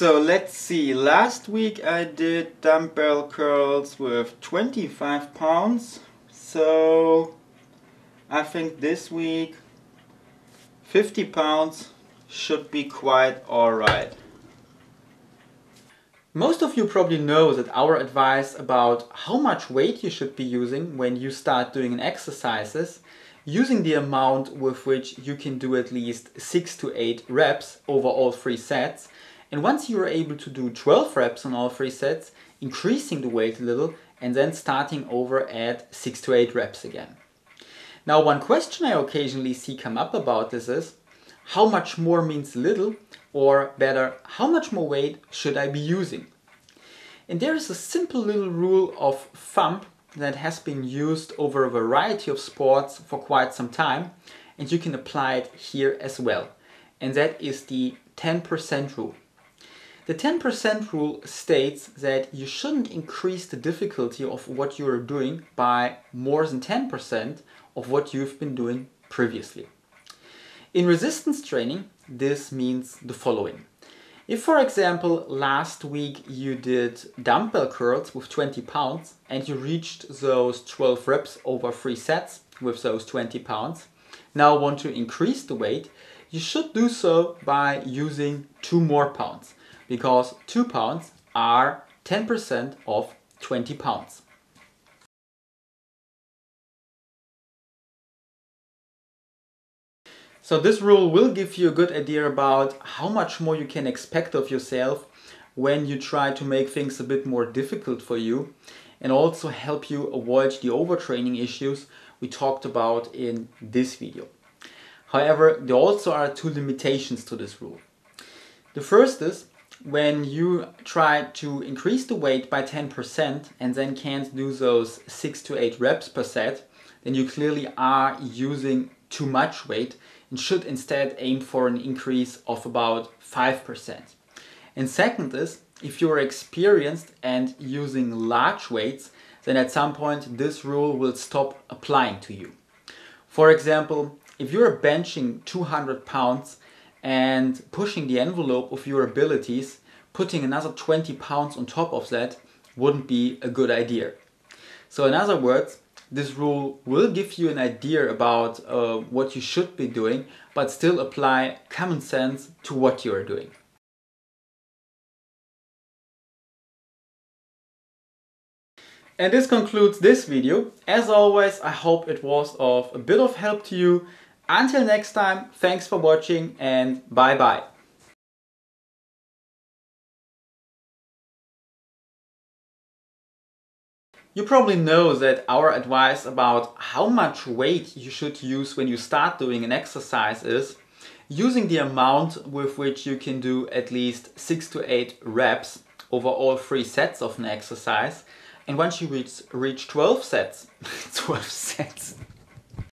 So let's see, last week I did dumbbell curls with 25 pounds, so I think this week 50 pounds should be quite alright. Most of you probably know that our advice about how much weight you should be using when you start doing an exercise is using the amount with which you can do at least 6 to 8 reps over all 3 sets. And once you are able to do 12 reps on all 3 sets, increasing the weight a little and then starting over at 6 to 8 reps again. Now, one question I occasionally see come up about this is, how much more means little, or better, how much more weight should I be using? And there is a simple little rule of thumb that has been used over a variety of sports for quite some time, and you can apply it here as well. And that is the 10% rule. The 10% rule states that you shouldn't increase the difficulty of what you are doing by more than 10% of what you've been doing previously. In resistance training, this means the following. If, for example, last week you did dumbbell curls with 20 pounds and you reached those 12 reps over 3 sets with those 20 pounds, now want to increase the weight, you should do so by using 2 more pounds, because 2 pounds are 10% of 20 pounds. So this rule will give you a good idea about how much more you can expect of yourself when you try to make things a bit more difficult for you, and also help you avoid the overtraining issues we talked about in this video. However, there also are 2 limitations to this rule. The first is, when you try to increase the weight by 10% and then can't do those 6 to 8 reps per set, then you clearly are using too much weight and should instead aim for an increase of about 5%. And second is, if you are experienced and using large weights, then at some point this rule will stop applying to you. For example, if you're benching 200 pounds and pushing the envelope of your abilities, putting another 20 pounds on top of that wouldn't be a good idea. So in other words, this rule will give you an idea about what you should be doing, but still apply common sense to what you are doing. And this concludes this video. As always, I hope it was of a bit of help to you. Until next time, thanks for watching and bye bye. You probably know that our advice about how much weight you should use when you start doing an exercise is using the amount with which you can do at least 6 to 8 reps over all 3 sets of an exercise. And once you reach 12 sets, 12 sets,